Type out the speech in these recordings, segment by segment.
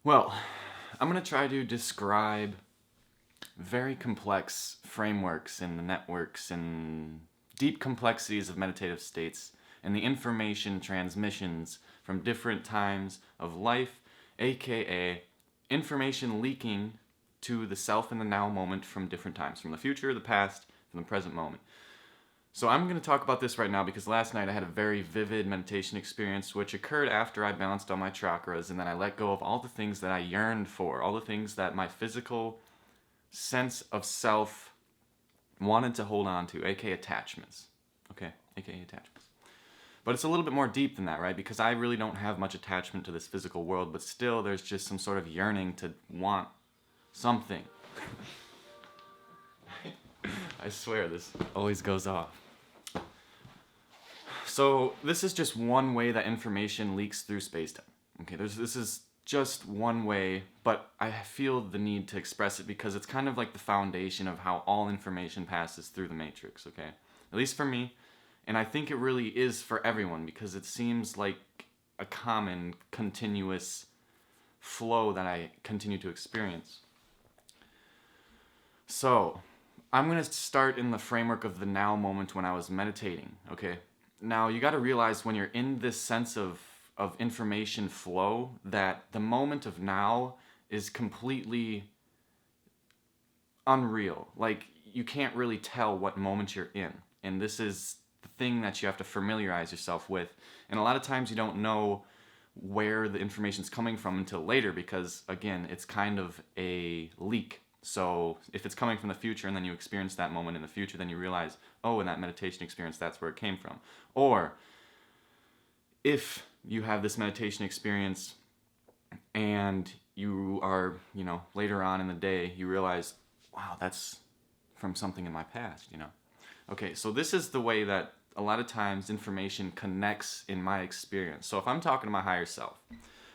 Well, I'm going to try to describe very complex frameworks and networks and deep complexities of meditative states and the information transmissions from different times of life, aka information leaking to the self in the now moment from different times, from the future, the past, from the present moment. So I'm going to talk about this right now because last night I had a very vivid meditation experience which occurred after I balanced all my chakras and then I let go of all the things that I yearned for, all the things that my physical sense of self wanted to hold on to, aka attachments. Okay, aka attachments. But it's a little bit more deep than that, right? Because I really don't have much attachment to this physical world, but still there's just some sort of yearning to want something. I swear this always goes off. So this is just one way that information leaks through space-time. Okay, this is just one way, but I feel the need to express it because it's kind of like the foundation of how all information passes through the matrix, okay? At least for me, and I think it really is for everyone because it seems like a common, continuous flow that I continue to experience. So, I'm going to start in the framework of the now moment when I was meditating, okay? Now, you got to realize when you're in this sense of information flow that the moment of now is completely unreal. Like, you can't really tell what moment you're in. And this is the thing that you have to familiarize yourself with. And a lot of times you don't know where the information's coming from until later because, again, it's kind of a leak. So if it's coming from the future and then you experience that moment in the future, then you realize, oh, in that meditation experience, that's where it came from. Or if you have this meditation experience and you are, later on in the day, you realize, wow, that's from something in my past. Okay, so this is the way that a lot of times information connects in my experience. So if I'm talking to my higher self,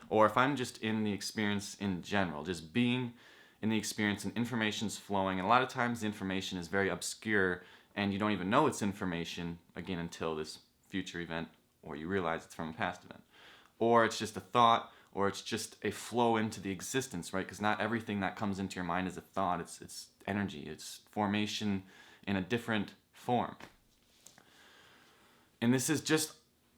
or if I'm just in the experience in general, just being in the experience and information's flowing, and a lot of times the information is very obscure and you don't even know it's information, again, until this future event, or you realize it's from a past event. Or it's just a thought, or it's just a flow into the existence, right? Because not everything that comes into your mind is a thought, it's energy, it's formation in a different form. And this is just,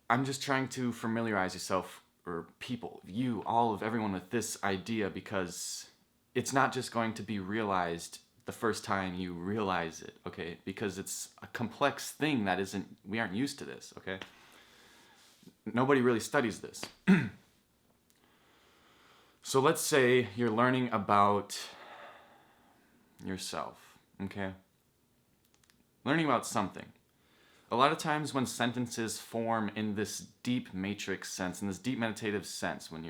I'm just trying to familiarize yourself, or people, you, all of everyone with this idea, because it's not just going to be realized the first time you realize it, okay? Because it's a complex thing that we aren't used to this, okay? Nobody really studies this. So let's say you're learning about yourself, okay? Learning about something. A lot of times when sentences form in this deep matrix sense, in this deep meditative sense, when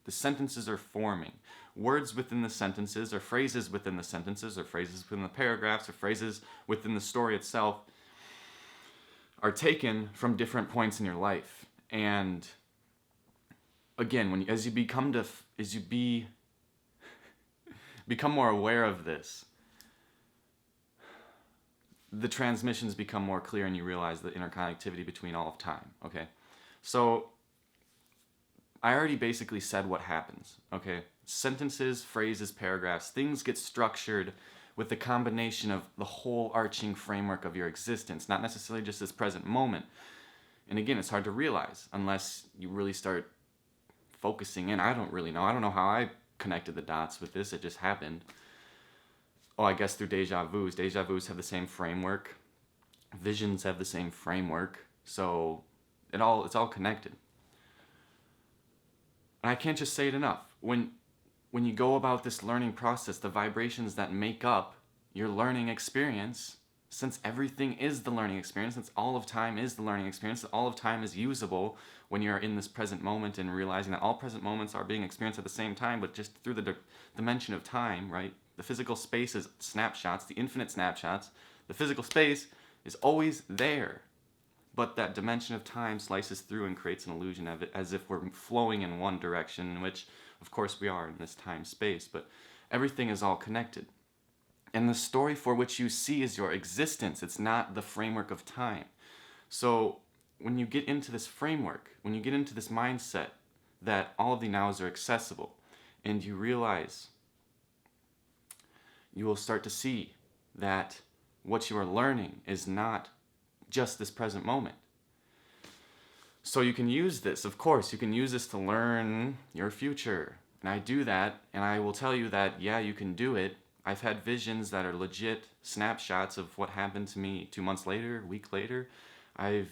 the sentences are forming, words within the sentences, or phrases within the sentences, or phrases within the paragraphs, or phrases within the story itself, are taken from different points in your life. And again, as you become more aware of this, the transmissions become more clear and you realize the interconnectivity between all of time, okay? So, I already basically said what happens, okay? Sentences, phrases, paragraphs, things get structured with the combination of the whole arching framework of your existence, not necessarily just this present moment. And again, it's hard to realize unless you really start focusing in. I don't really know. I don't know how I connected the dots with this. It just happened. Oh, I guess through deja vus. Deja vus have the same framework. Visions have the same framework. So it's all connected. And I can't just say it enough. When you go about this learning process, the vibrations that make up your learning experience, since everything is the learning experience, since all of time is the learning experience, all of time is usable when you're in this present moment and realizing that all present moments are being experienced at the same time, but just through the dimension of time, right? The physical space is snapshots, the infinite snapshots. The physical space is always there. But that dimension of time slices through and creates an illusion of it as if we're flowing in one direction, which, of course, we are in this time-space. But everything is all connected. And the story for which you see is your existence. It's not the framework of time. So when you get into this framework, when you get into this mindset that all of the nows are accessible, and you realize, you will start to see that what you are learning is not just this present moment. So you can use this, of course, you can use this to learn your future. And I do that, and I will tell you that, yeah, you can do it. I've had visions that are legit snapshots of what happened to me 2 months later, a week later. I've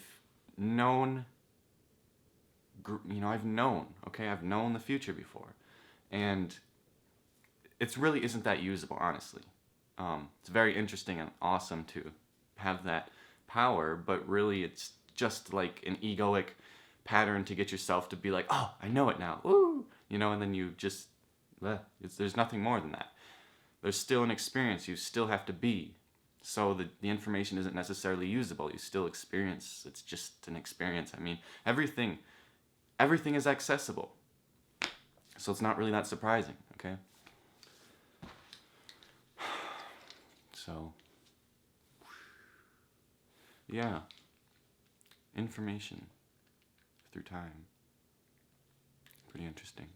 known, I've known the future before. And it really isn't that usable, honestly. It's very interesting and awesome to have that power, but really it's just like an egoic pattern to get yourself to be like, oh, I know it now, woo, and then you just, there's nothing more than that. There's still an experience you still have to be. So the information isn't necessarily usable. You still experience. It's just an experience. I mean, everything is accessible. So it's not really that surprising, okay? So, yeah. Information through time. Pretty interesting.